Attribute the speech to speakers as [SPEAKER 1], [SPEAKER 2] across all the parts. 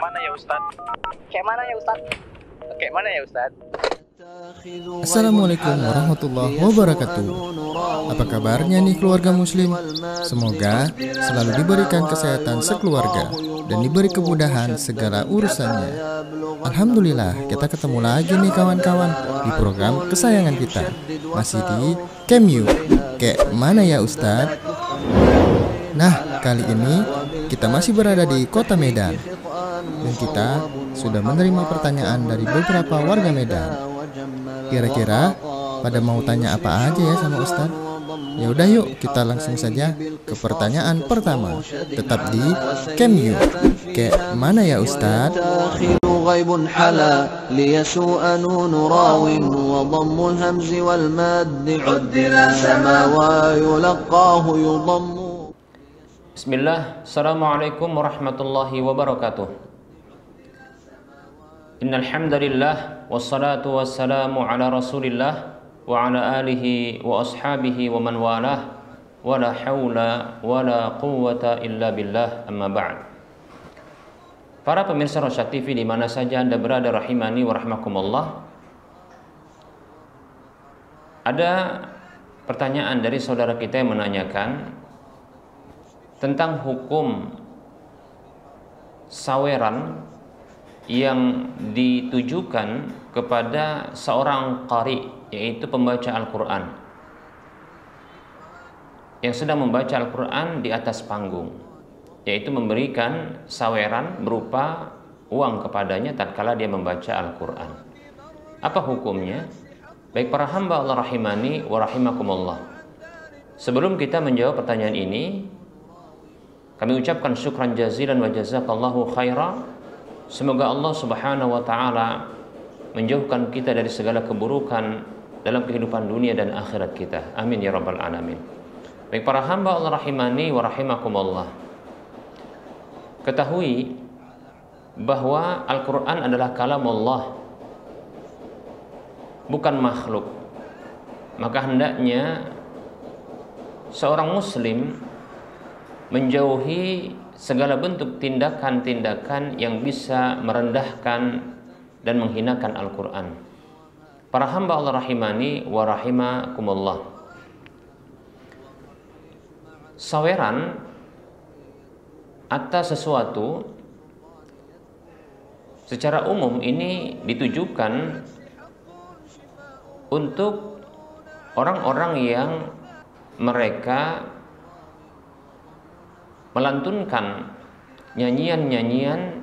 [SPEAKER 1] mana ya Ustadz? Kayak mana ya Ustadz? Kayak mana ya Ustadz?
[SPEAKER 2] Assalamualaikum warahmatullahi wabarakatuh. Apa kabarnya nih keluarga muslim? Semoga selalu diberikan kesehatan sekeluarga dan diberi kemudahan segala urusannya. Alhamdulillah, kita ketemu lagi nih kawan-kawan di program kesayangan kita. Masih di KMU. Kayak mana ya Ustadz? Nah, kali ini kita masih berada di kota Medan. Dan kita sudah menerima pertanyaan dari beberapa warga Medan. Kira-kira pada mau tanya apa aja ya sama Ustadz? Ya udah yuk kita langsung saja ke pertanyaan pertama. Tetap di KMU. Kayak mana ya Ustadz?
[SPEAKER 3] Bismillah, Assalamualaikum warahmatullahi wabarakatuh. Innal hamdalillah wassalatu wassalamu ala Rasulillah wa ala alihi wa ashabihi wa man walah wa la haula wa la quwwata illa billah, amma ba'd. Para pemirsa Rosyad TV di mana saja Anda berada rahimani wa rahmakumullah. Ada pertanyaan dari saudara kita yang menanyakan tentang hukum saweran yang ditujukan kepada seorang qari, yaitu pembaca Al-Quran yang sedang membaca Al-Quran di atas panggung, yaitu memberikan saweran berupa uang kepadanya tatkala dia membaca Al-Quran. Apa hukumnya? Baik para hamba Allah rahimani wa rahimakumullah, sebelum kita menjawab pertanyaan ini, kami ucapkan syukran jazilan wa jazakallahu khaira. Semoga Allah subhanahu wa ta'ala menjauhkan kita dari segala keburukan dalam kehidupan dunia dan akhirat kita. Amin ya rabbal alamin. Baik para hamba Allah rahimani wa rahimakumullah, ketahui bahwa Al-Quran adalah kalam Allah, bukan makhluk. Maka hendaknya seorang muslim menjauhi segala bentuk tindakan-tindakan yang bisa merendahkan dan menghinakan Al-Quran. Para hamba Allah rahimani wa rahimakumullah, saweran atas sesuatu secara umum ini ditujukan untuk orang-orang yang mereka melantunkan nyanyian-nyanyian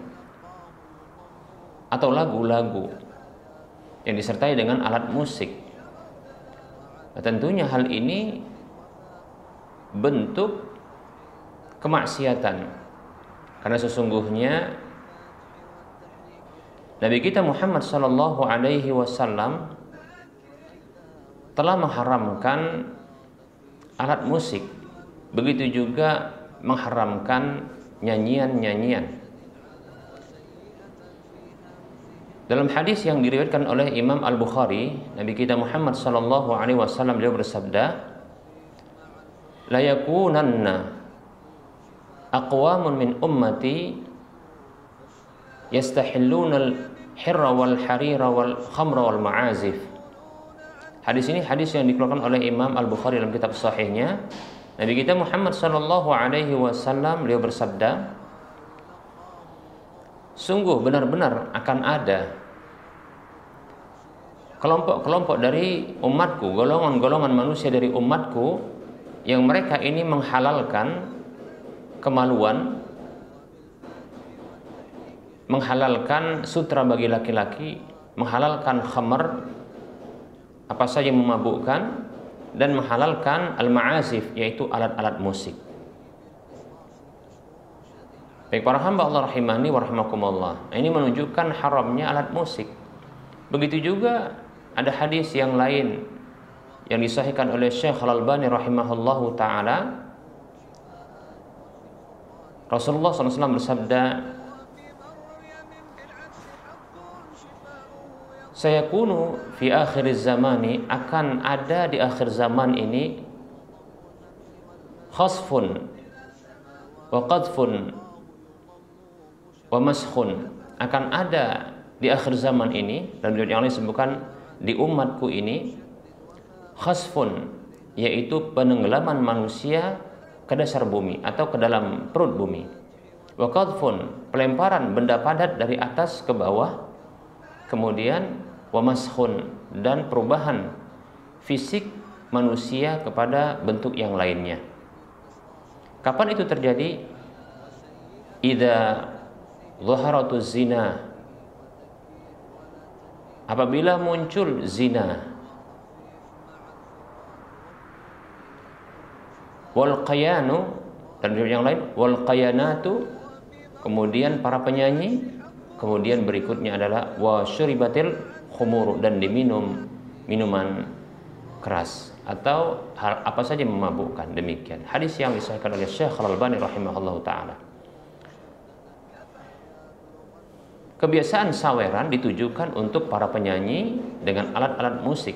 [SPEAKER 3] atau lagu-lagu yang disertai dengan alat musik. Nah, tentunya hal ini bentuk kemaksiatan, karena sesungguhnya Nabi kita Muhammad sallallahu alaihi wasallam telah mengharamkan alat musik, begitu juga mengharamkan nyanyian-nyanyian. Dalam hadis yang diriwayatkan oleh Imam Al-Bukhari, Nabi kita Muhammad sallallahu alaihi wasallam beliau bersabda, la yakunanna aqwamun min ummati yastahilluna al-hirra wal harira wal khamra wal ma'azif. Hadis ini hadis yang dikeluarkan oleh Imam Al-Bukhari dalam kitab sahihnya. Nabi kita Muhammad sallallahu alaihi wasallam beliau bersabda, sungguh benar-benar akan ada kelompok-kelompok dari umatku, golongan-golongan manusia dari umatku yang mereka ini menghalalkan kemaluan, menghalalkan sutra bagi laki-laki, menghalalkan khamar, apa saja yang memabukkan, dan menghalalkan al-ma'azif, yaitu alat-alat musik. Baik para hamba Allah rahimani wa rahimakumullah, ini menunjukkan haramnya alat musik. Begitu juga ada hadis yang lain yang disahihkan oleh Syekh Al-Albani rahimahullahu ta'ala. Rasulullah SAW bersabda, sayakunu fi akhir zamani, akan ada di akhir zaman ini khasfun wa qadfun wa maskhun, akan ada di akhir zaman ini, dan yang lain disebutkan di umatku ini, khasfun, yaitu penenggelaman manusia ke dasar bumi atau ke dalam perut bumi, wa qadfun, pelemparan benda padat dari atas ke bawah, kemudian wa maskhun, dan perubahan fisik manusia kepada bentuk yang lainnya. Kapan itu terjadi? Idza zaharatuz zina, apabila muncul zina, wal qayanu, dan yang lain wal qayanatu, kemudian para penyanyi, kemudian berikutnya adalah wa syuribatil khumur, dan diminum minuman keras atau hal apa saja memabukkan. Demikian hadis yang disahihkan oleh Syekh Al-Albani rahimahullahu taala. Kebiasaan saweran ditujukan untuk para penyanyi dengan alat-alat musik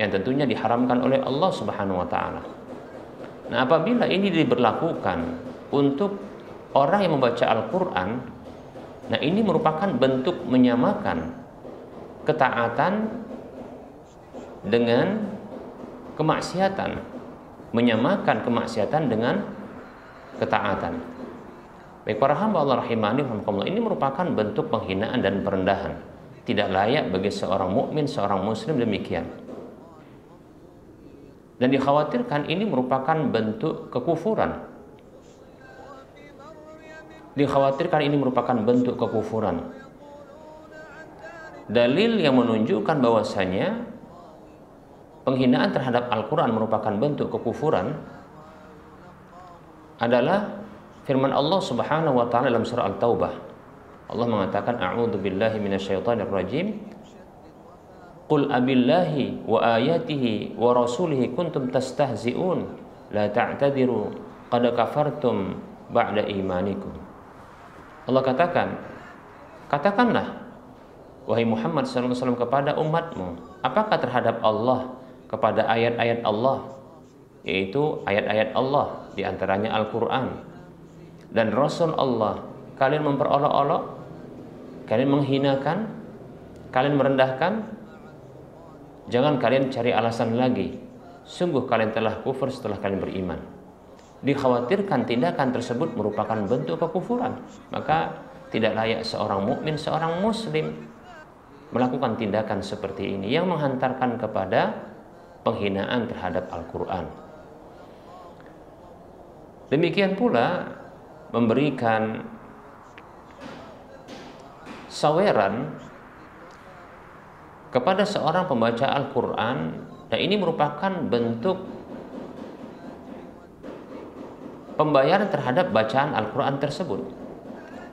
[SPEAKER 3] yang tentunya diharamkan oleh Allah Subhanahu wa taala. Nah, apabila ini diberlakukan untuk orang yang membaca Al-Qur'an, nah ini merupakan bentuk menyamakan ketaatan dengan kemaksiatan, menyamakan kemaksiatan dengan ketaatan. Baik para hamba Allah rahimani rahimakumullah, ini merupakan bentuk penghinaan dan perendahan. Tidak layak bagi seorang mukmin, seorang muslim demikian. Dan dikhawatirkan ini merupakan bentuk kekufuran. Dikhawatirkan ini merupakan bentuk kekufuran. Dalil yang menunjukkan bahwasanya penghinaan terhadap Al-Quran merupakan bentuk kekufuran adalah firman Allah Subhanahu wa taala dalam surah At-Taubah. Allah mengatakan, a'udzu billahi minasyaitonir rajim. Qul abillahi wa ayatihi wa rasulihi kuntum tastahzi'un la ta'tadiru qad kafartum ba'da imanikum. Allah katakanlah wahai Muhammad sallallahu alaihi wasallam kepada umatmu, apakah terhadap Allah, kepada ayat-ayat Allah, yaitu ayat-ayat Allah diantaranya Al-Quran, dan Rasul Allah, kalian memperolok-olok, kalian menghinakan, kalian merendahkan? Jangan kalian cari alasan lagi, sungguh kalian telah kufur setelah kalian beriman. Dikhawatirkan tindakan tersebut merupakan bentuk kekufuran, maka tidak layak seorang mukmin, seorang muslim melakukan tindakan seperti ini yang menghantarkan kepada penghinaan terhadap Al-Quran. Demikian pula memberikan saweran kepada seorang pembaca Al-Quran, dan ini merupakan bentuk pembayaran terhadap bacaan Al-Quran tersebut.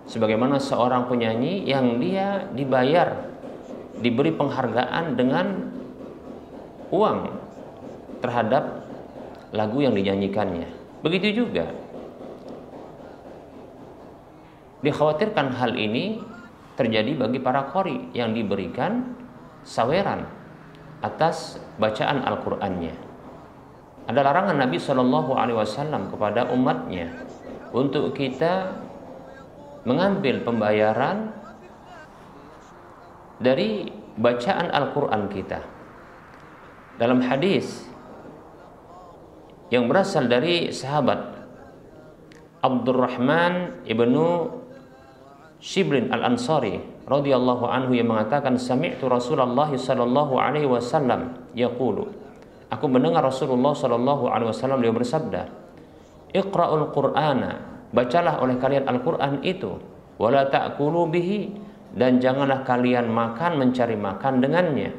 [SPEAKER 3] Sebagaimana seorang penyanyi yang dia dibayar, diberi penghargaan dengan uang terhadap lagu yang dinyanyikannya. Begitu juga dikhawatirkan hal ini terjadi bagi para qori yang diberikan saweran atas bacaan Al-Qur'annya. Ada larangan Nabi Shallallahu Alaihi Wasallam kepada umatnya untuk kita mengambil pembayaran dari bacaan Al-Qur'an kita. Dalam hadis yang berasal dari sahabat Abdurrahman ibnu Shibrin al-Ansari radhiyallahu anhu yang mengatakan, sami'tu Rasulullah sallallahu alaihi wasallam yaqulu, aku mendengar Rasulullah sallallahu alaihi wasallam beliau bersabda, iqra'ul qur'ana, bacalah oleh kalian Al-Qur'an itu, wala ta'kulu bihi, dan janganlah kalian makan mencari makan dengannya,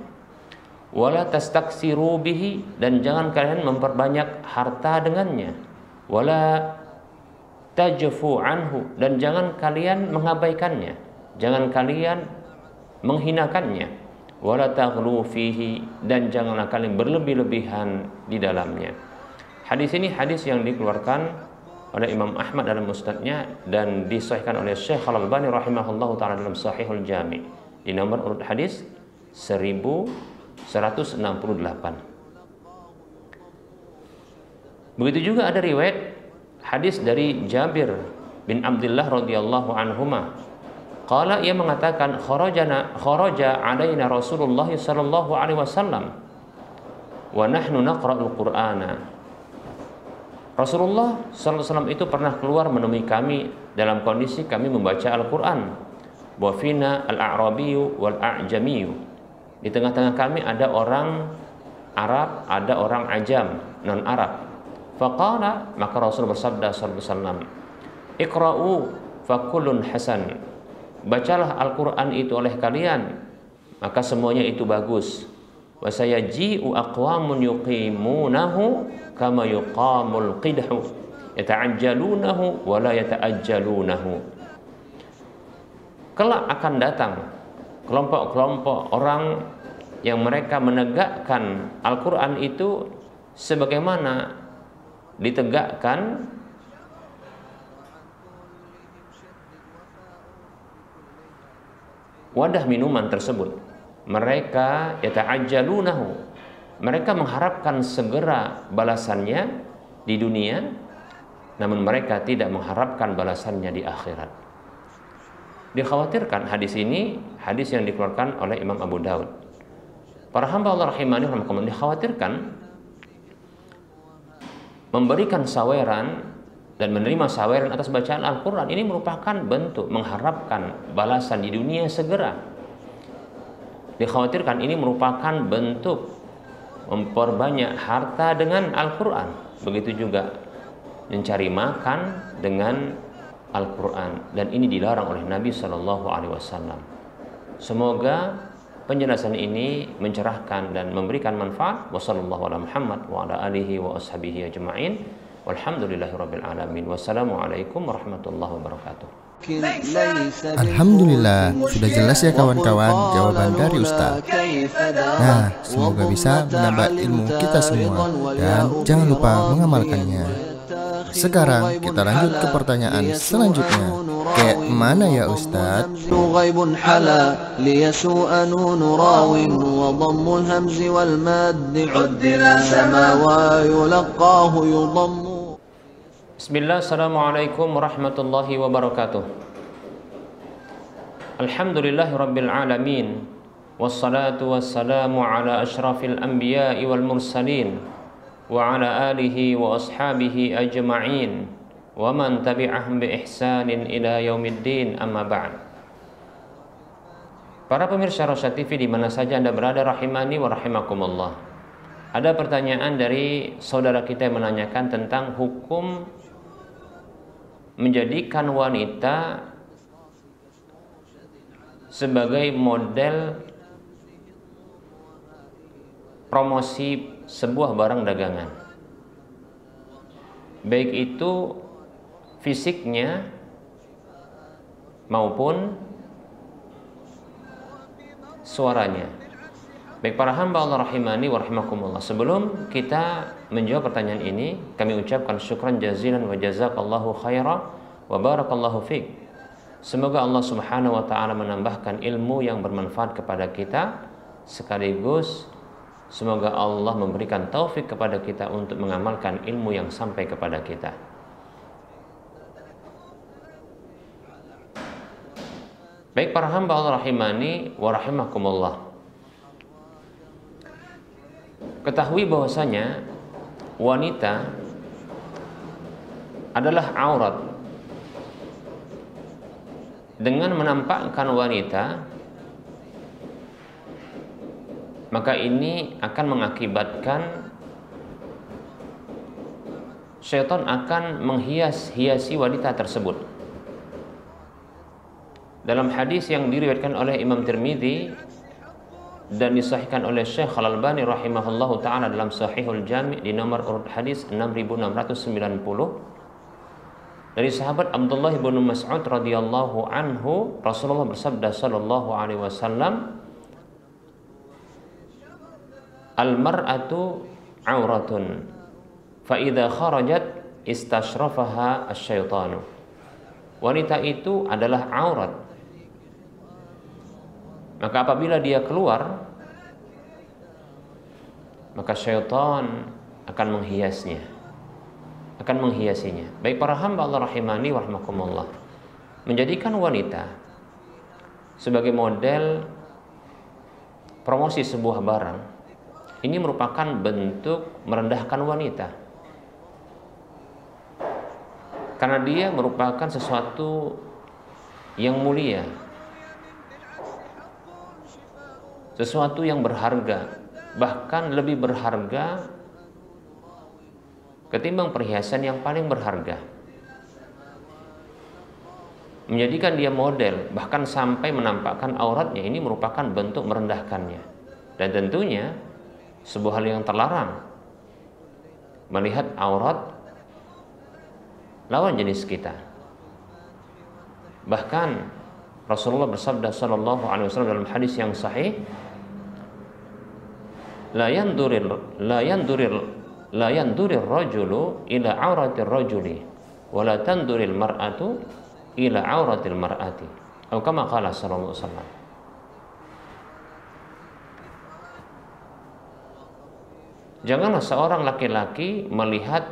[SPEAKER 3] wala tastaksiru bihi, dan jangan kalian memperbanyak harta dengannya, wala tajfu anhu, dan jangan kalian mengabaikannya, jangan kalian menghinakannya, wala taghlu fihi, dan janganlah kalian berlebih-lebihan di dalamnya. Hadis ini hadis yang dikeluarkan oleh Imam Ahmad dalam musnadnya dan disahihkan oleh Syekh Al-Albani rahimahullahu taala dalam Sahihul Jami di nomor urut hadis 1168. Begitu juga ada riwayat hadis dari Jabir bin Abdullah radhiyallahu anhuma Qala, ia mengatakan, kharaja alaina Rasulullah sallallahu alaihi wasallam wa nahnu naqra'ul Qur'ana. Rasulullah sallallahu alaihi wasallam itu pernah keluar menemui kami dalam kondisi kami membaca Al-Qur'an. Wa fina al-a'rabiyyu wal a'jamiyyu. Di tengah-tengah kami ada orang Arab, ada orang Ajam, non-Arab. Faqala, maka Rasul bersabda sallallahu alaihi wasallam, "Iqra'u fakullun hasan." Bacalah Al-Quran itu oleh kalian, maka semuanya itu bagus. Wa sayaji'u aqwamun yuqimunahu kama yuqamul qidhu yata'ajjalunahu wa la yata'ajjalunahu. Kelak akan datang kelompok-kelompok orang yang mereka menegakkan Al-Quran itu sebagaimana ditegakkan wadah minuman tersebut. Mereka yata'ajjalunahu, mereka mengharapkan segera balasannya di dunia, namun mereka tidak mengharapkan balasannya di akhirat. Dikhawatirkan hadis ini, hadis yang dikeluarkan oleh Imam Abu Daud. Para hamba Allah rahimani rahimakumullah, dikhawatirkan memberikan saweran dan menerima saweran atas bacaan Al-Quran ini merupakan bentuk mengharapkan balasan di dunia segera. Dikhawatirkan ini merupakan bentuk memperbanyak harta dengan Al-Quran. Begitu juga mencari makan dengan Al-Quran, dan ini dilarang oleh Nabi SAW. Semoga penjelasan ini mencerahkan dan memberikan manfaat. Wassallallahu ala Muhammad wa ala alihi wa ashabihi ajma'in. Walhamdulillahirabbil alamin. Wassalamualaikum warahmatullahi wabarakatuh.
[SPEAKER 2] Alhamdulillah, sudah jelas ya kawan-kawan jawaban dari Ustaz. Nah, semoga bisa menambah ilmu kita semua dan jangan lupa mengamalkannya. Sekarang kita lanjut ke pertanyaan selanjutnya. Kayak mana ya Ustaz?
[SPEAKER 3] Bismillah, assalamualaikum warahmatullahi wabarakatuh. Alhamdulillahi rabbil alamin. Wassalatu wassalamu ala ashrafil anbiya'i wal mursalin wa ala alihi wa ashabihi ajma'in wa man tabi'ahum bi ihsanin ila yaumiddin, amma ba'd. Para pemirsa Rosyad TV di mana saja Anda berada, rahimani wa rahimakumullah. Ada pertanyaan dari saudara kita yang menanyakan tentang hukum menjadikan wanita sebagai model promosi sebuah barang dagangan, baik itu fisiknya maupun suaranya. Baik para hamba Allah rahimani wa rahimakumullah, sebelum kita menjawab pertanyaan ini, kami ucapkan syukran jazilan wa jazakallahu khaira wa barakallahu fiik. Semoga Allah Subhanahu wa taala menambahkan ilmu yang bermanfaat kepada kita, sekaligus semoga Allah memberikan taufik kepada kita untuk mengamalkan ilmu yang sampai kepada kita. Baik para hamba Allah rahimani wa rahimakumullah, ketahui bahwasanya wanita adalah aurat. Dengan menampakkan wanita, maka ini akan mengakibatkan syaitan akan menghias-hiasi wanita tersebut. Dalam hadis yang diriwayatkan oleh Imam Tirmidzi dan disahihkan oleh Syekh Al-Albani rahimahullahu ta'ala dalam Sahihul Jami' di nomor urut hadis 6690, dari sahabat Abdullah bin Mas'ud radhiyallahu anhu, Rasulullah bersabda sallallahu alaihi wasallam, al-mar'atu auratun fa idza kharajat istashrafaha asy-syaitanu. Wanita itu adalah aurat, maka apabila dia keluar, maka syaitan akan menghiasnya, akan menghiasinya. Baik para hamba Allah rahimani wa rahimakumullah, menjadikan wanita sebagai model promosi sebuah barang, ini merupakan bentuk merendahkan wanita. Karena dia merupakan sesuatu yang mulia, sesuatu yang berharga, bahkan lebih berharga ketimbang perhiasan yang paling berharga. Menjadikan dia model, bahkan sampai menampakkan auratnya, ini merupakan bentuk merendahkannya. Dan tentunya sebuah hal yang terlarang, melihat aurat lawan jenis kita. Bahkan Rasulullah bersabda sallallahu alaihi wasallam dalam hadis yang sahih, la yandurir rajulu ila auratir rajuli wa la tanduril mar'atu ila auratil mar'ati. Atau kama qala sallallahu alaihi wasallam. Janganlah seorang laki-laki melihat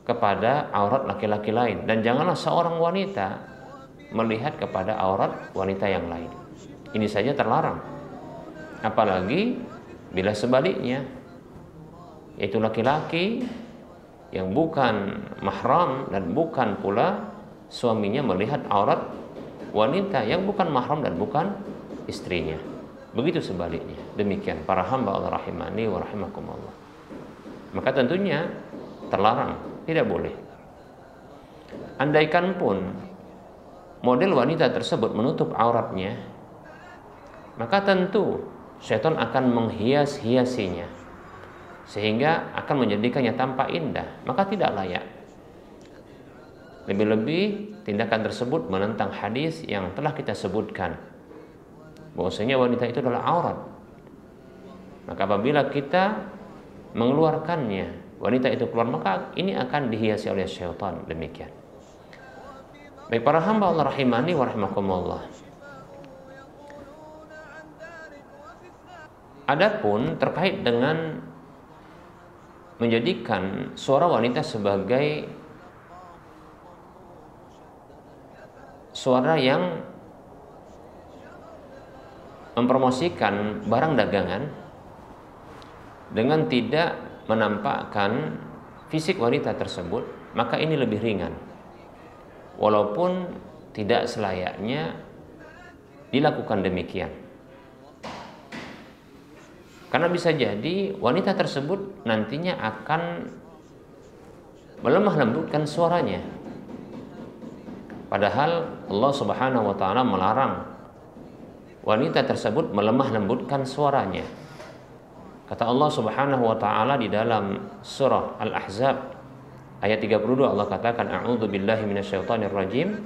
[SPEAKER 3] kepada aurat laki-laki lain, dan janganlah seorang wanita melihat kepada aurat wanita yang lain. Ini saja terlarang. Apalagi bila sebaliknya, yaitu laki-laki yang bukan mahram dan bukan pula suaminya melihat aurat wanita yang bukan mahram dan bukan istrinya. Begitu sebaliknya. Demikian para hamba Allah rahimani wa rahimakumullah. Maka tentunya terlarang, tidak boleh. Andaikan pun model wanita tersebut menutup auratnya, maka tentu syaitan akan menghias-hiasinya sehingga akan menjadikannya tampak indah, maka tidak layak. Lebih-lebih tindakan tersebut menentang hadis yang telah kita sebutkan, bahwasanya wanita itu adalah aurat. Maka apabila kita mengeluarkannya, wanita itu keluar, maka ini akan dihiasi oleh syaitan. Demikian. Baik para hamba Allah rahimani wa rahimakumullah. Adapun terkait dengan menjadikan suara wanita sebagai suara yang mempromosikan barang dagangan dengan tidak menampakkan fisik wanita tersebut, maka ini lebih ringan, walaupun tidak selayaknya dilakukan demikian. Karena bisa jadi wanita tersebut nantinya akan melemah lembutkan suaranya, padahal Allah Subhanahu wa ta'ala melarang wanita tersebut melemah lembutkan suaranya. Kata Allah Subhanahu wa ta'ala di dalam surah Al-Ahzab ayat 32, Allah katakan, a'udzu billahi minasyaitonir rajim,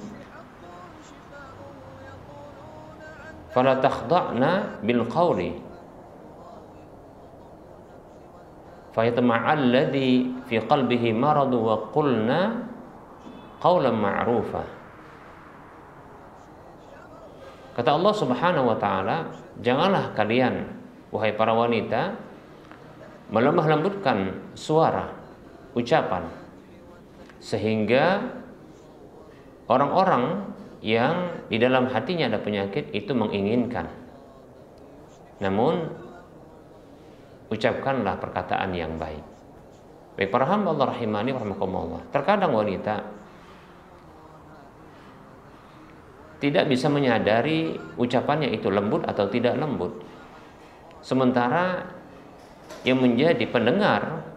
[SPEAKER 3] fala takhda'na bil qawli fayatama'al ladzi fi qalbihi maradu wa qulna qawlan ma'rufa. Kata Allah Subhanahu wa ta'ala, janganlah kalian wahai para wanita melemah lembutkan suara, ucapan, sehingga orang-orang yang di dalam hatinya ada penyakit itu menginginkan. Namun ucapkanlah perkataan yang baik. Baik para hamba Allah rahimani wa rahimakumullah. Terkadang wanita tidak bisa menyadari ucapannya itu lembut atau tidak lembut. Sementara yang menjadi pendengar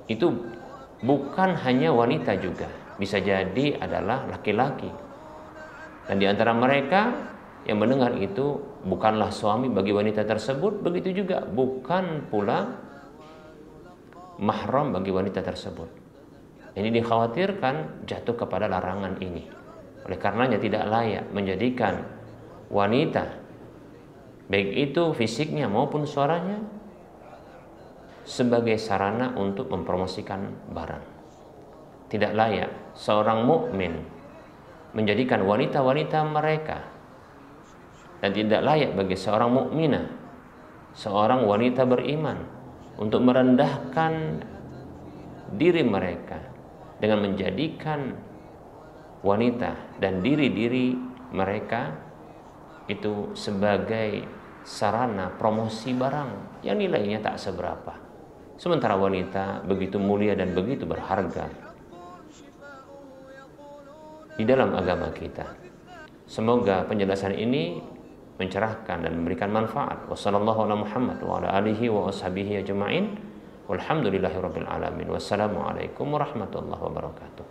[SPEAKER 3] itu bukan hanya wanita juga, bisa jadi adalah laki-laki. Dan di antara mereka yang mendengar itu bukanlah suami bagi wanita tersebut, begitu juga bukan pula mahram bagi wanita tersebut. Ini dikhawatirkan jatuh kepada larangan ini. Oleh karenanya tidak layak menjadikan wanita, baik itu fisiknya maupun suaranya, sebagai sarana untuk mempromosikan barang. Tidak layak seorang mukmin menjadikan wanita-wanita mereka, dan tidak layak bagi seorang mukminah, seorang wanita beriman, untuk merendahkan diri mereka dengan menjadikan wanita dan diri-diri mereka itu sebagai sarana promosi barang yang nilainya tak seberapa. Sementara wanita begitu mulia dan begitu berharga di dalam agama kita. Semoga penjelasan ini mencerahkan dan memberikan manfaat. Wassallallahu ala Muhammad wa ala alihi wa ashabihi ajma'in. Walhamdulillahirabbil alamin. Wassalamualaikum warahmatullahi wabarakatuh.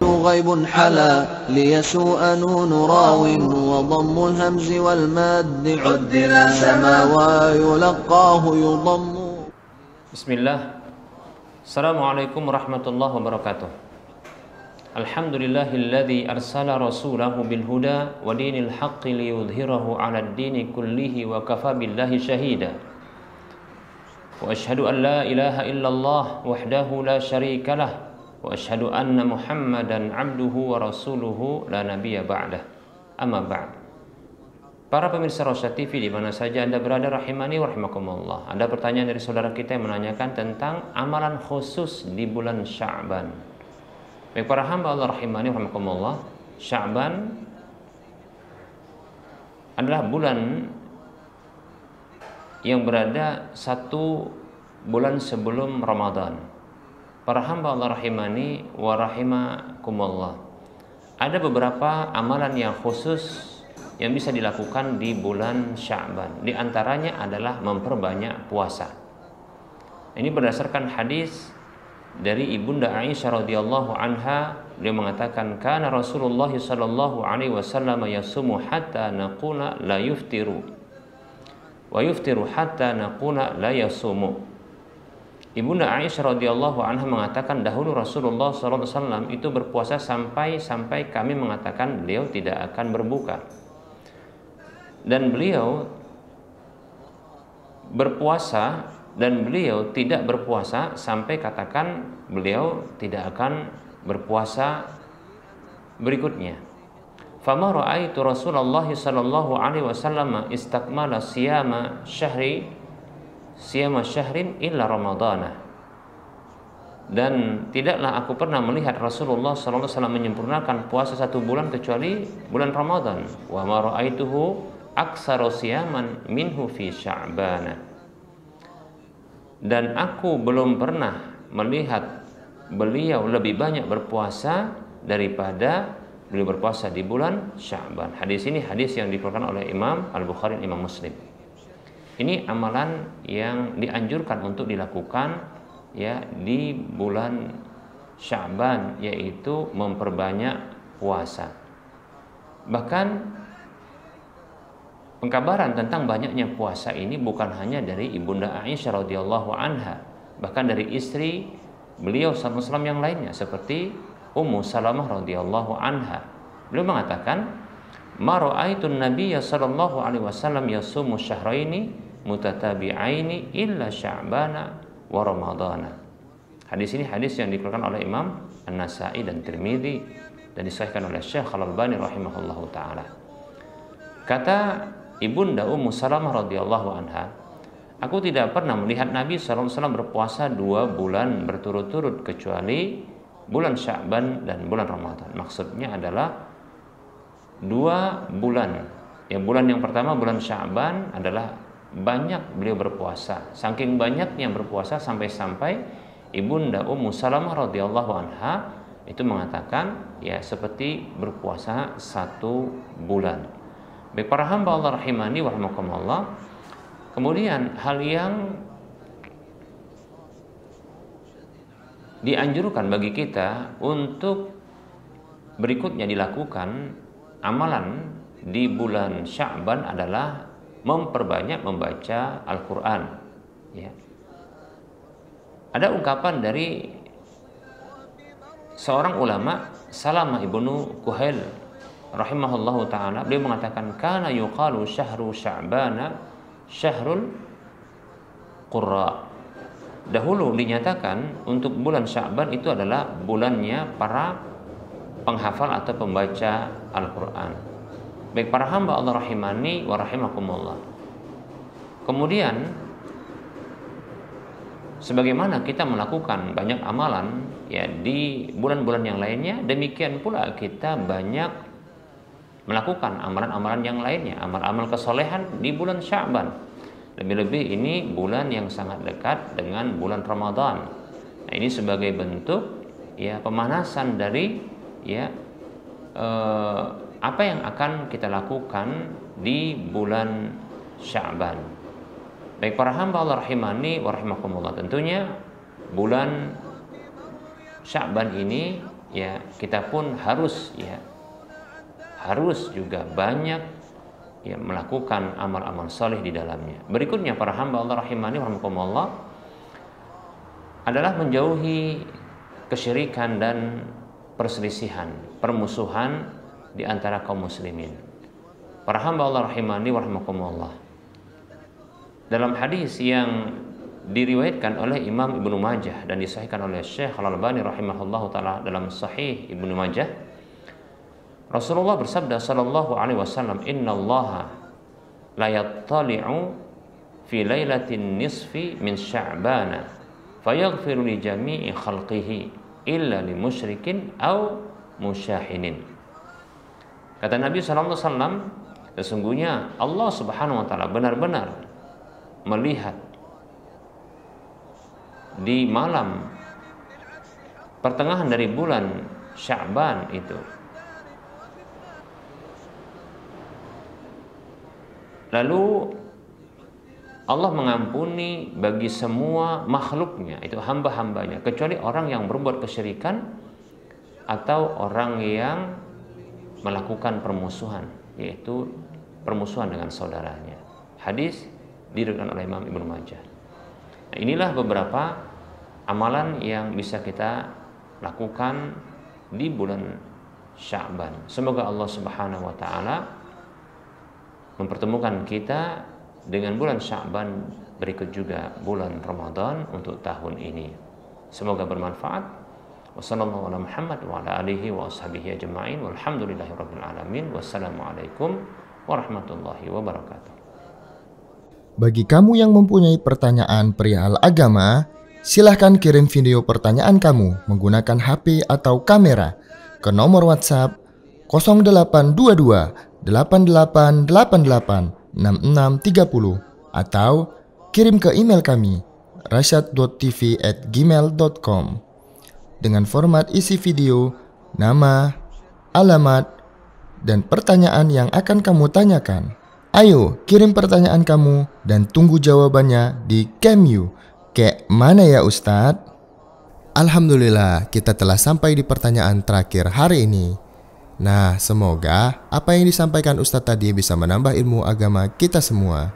[SPEAKER 4] غيب حلا ليسوء نون راو وضم الهمز والماد عدلا سما ويلقاه يضم.
[SPEAKER 3] Bismillah. Assalamualaikum warahmatullahi wabarakatuh. Alhamdulillahilladzi arsala rasulahu bil huda wa dinil haqqi liyudhhirahu 'alad dini kullihi wa kafa billahi shahida. Wa asyhadu an la ilaha illallah wahdahu la syarika lah. Wa asyhadu anna Muhammadan abduhu wa rasuluhu la nabiyya ba'dah. Amma ba'd. Para pemirsa Rosyad TV di mana saja Anda berada rahimani wa rahimakumullah. Ada pertanyaan dari saudara kita yang menanyakan tentang amalan khusus di bulan Sya'ban. Baik para hamba Allah rahimani wa rahimakumullah, Sya'ban adalah bulan yang berada 1 bulan sebelum Ramadan. Para hamba Allah rahimani wa rahimakumullah, ada beberapa amalan yang khusus yang bisa dilakukan di bulan Sya'ban. Di antaranya adalah memperbanyak puasa. Ini berdasarkan hadis dari Ibunda Aisyah radhiyallahu anha. Dia mengatakan, kana Rasulullah sallallahu alaihi wasallam yasumu hatta naqula la yuftiru wa yuftiru hatta naqula la yasumu. Ibunda Aisyah radhiyallahu anha mengatakan, dahulu Rasulullah SAW itu berpuasa sampai kami mengatakan beliau tidak akan berbuka, dan beliau berpuasa dan beliau tidak berpuasa sampai katakan beliau tidak akan berpuasa berikutnya. Fama ra'aitu Rasulullah sallallahu alaihi wasallam istakmala siyama syahrin illa ramadana. Dan tidaklah aku pernah melihat Rasulullah sallallahu alaihi wasallam menyempurnakan puasa 1 bulan kecuali bulan Ramadan. Wa ma ra'aituhu aktsara siyaman minhu fi Sya'ban. Dan aku belum pernah melihat beliau lebih banyak berpuasa daripada beliau berpuasa di bulan Sya'ban. Hadis ini hadis yang dikeluarkan oleh Imam Al-Bukhari dan Imam Muslim. Ini amalan yang dianjurkan untuk dilakukan ya di bulan Sya'ban, yaitu memperbanyak puasa. Bahkan pengkabaran tentang banyaknya puasa ini bukan hanya dari Ibunda Aisyah radhiyallahu anha, bahkan dari istri beliau sallallahu alaihi wasallam yang lainnya seperti Ummu Salamah radhiyallahu anha. Beliau mengatakan, ma ra'aitun nabiyya sallallahu alaihi wasallam yasumu syahraini mutatabi'aini illa Sya'bana wa Ramadana. Hadis ini hadis yang dikeluarkan oleh Imam An-Nasa'i dan Tirmidzi dan disahihkan oleh Syekh Al-Albani rahimahullahu taala. Kata Ibunda Ummu Salamah radhiyallahu anha, aku tidak pernah melihat Nabi sallallahu alaihi wasallam berpuasa 2 bulan berturut-turut kecuali bulan Sya'ban dan bulan Ramadan. Maksudnya adalah 2 bulan. Ya, bulan yang pertama bulan Sya'ban adalah banyak beliau berpuasa. Saking banyaknya berpuasa sampai-sampai Ibunda Ummu Salamah radhiyallahu anha itu mengatakan ya seperti berpuasa 1 bulan. Baik para hamba Allah rahimani wa rahimakumullah. Kemudian hal yang dianjurkan bagi kita untuk berikutnya dilakukan amalan di bulan Sya'ban adalah memperbanyak membaca Al-Quran. Ya. Ada ungkapan dari seorang ulama, Salamah ibnu Kuhail rahimahullahu ta'ala. Beliau mengatakan, kana yuqalu syahru Sya'bana syahrul qurra. Dahulu dinyatakan untuk bulan Sya'ban itu adalah bulannya para penghafal atau pembaca Al-Quran. Baik para hamba Allah rahimani wa rahimakumullah. Kemudian sebagaimana kita melakukan banyak amalan ya di bulan-bulan yang lainnya, demikian pula kita banyak melakukan amalan-amalan yang lainnya, amal-amal kesolehan di bulan Sya'ban. Lebih-lebih ini bulan yang sangat dekat dengan bulan Ramadan. Nah, ini sebagai bentuk ya pemanasan dari ya apa yang akan kita lakukan di bulan Sya'ban. Baik para hamba Allah rahimani wa rahimakumullah, tentunya bulan Sya'ban ini ya kita pun harus juga banyak ya melakukan amal-amal soleh di dalamnya. Berikutnya para hamba Allah rahimani wa rahimakumullah adalah menjauhi kesyirikan dan perselisihan, permusuhan di antara kaum muslimin. Para hamba Allah rahimani wa rahimakumullah, dalam hadis yang diriwayatkan oleh Imam Ibnu Majah dan disahihkan oleh Syekh Al-Albani rahimahullahu taala dalam Sahih Ibnu Majah, Rasulullah bersabda sallallahu alaihi wasallam, "Innallaha la yattali'u fi lailatin nisfi min Sya'bana fayaghfiru li jami'i khalqihi illa li musyrikin aw musyahinin." Kata Nabi sallallahu alaihi wasallam, sesungguhnya Allah Subhanahu wa taala benar-benar melihat di malam pertengahan dari bulan Sya'ban itu, lalu Allah mengampuni bagi semua makhluknya, itu hamba-hambanya, kecuali orang yang berbuat kesyirikan atau orang yang melakukan permusuhan, yaitu permusuhan dengan saudaranya. Hadis diriwayatkan oleh Imam Ibnu Majah. Nah, inilah beberapa amalan yang bisa kita lakukan di bulan Sya'ban. Semoga Allah Subhanahu wa taala mempertemukan kita dengan bulan Sya'ban, berikut juga bulan Ramadan untuk tahun ini. Semoga bermanfaat. Wassallallahu ala Muhammad wa ala alihi wa ashabihi ajma'in. Walhamdulillahirabbil alamin. Wassalamualaikum warahmatullahi wabarakatuh.
[SPEAKER 2] Bagi kamu yang mempunyai pertanyaan perihal agama, silahkan kirim video pertanyaan kamu menggunakan HP atau kamera ke nomor WhatsApp 0822 8888 6630 atau kirim ke email kami rasyad.tv@gmail.com dengan format isi video, nama, alamat, dan pertanyaan yang akan kamu tanyakan. Ayo kirim pertanyaan kamu dan tunggu jawabannya di Camyu. Kayak mana ya Ustadz? Alhamdulillah, kita telah sampai di pertanyaan terakhir hari ini. Nah, semoga apa yang disampaikan Ustadz tadi bisa menambah ilmu agama kita semua.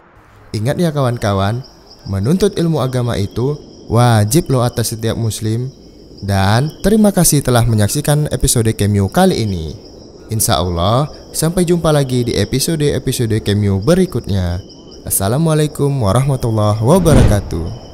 [SPEAKER 2] Ingat ya kawan-kawan, menuntut ilmu agama itu wajib loh atas setiap muslim. Dan terima kasih telah menyaksikan episode Camyu kali ini. Insya Allah, sampai jumpa lagi di episode-episode Camyu berikutnya. Assalamualaikum warahmatullahi wabarakatuh.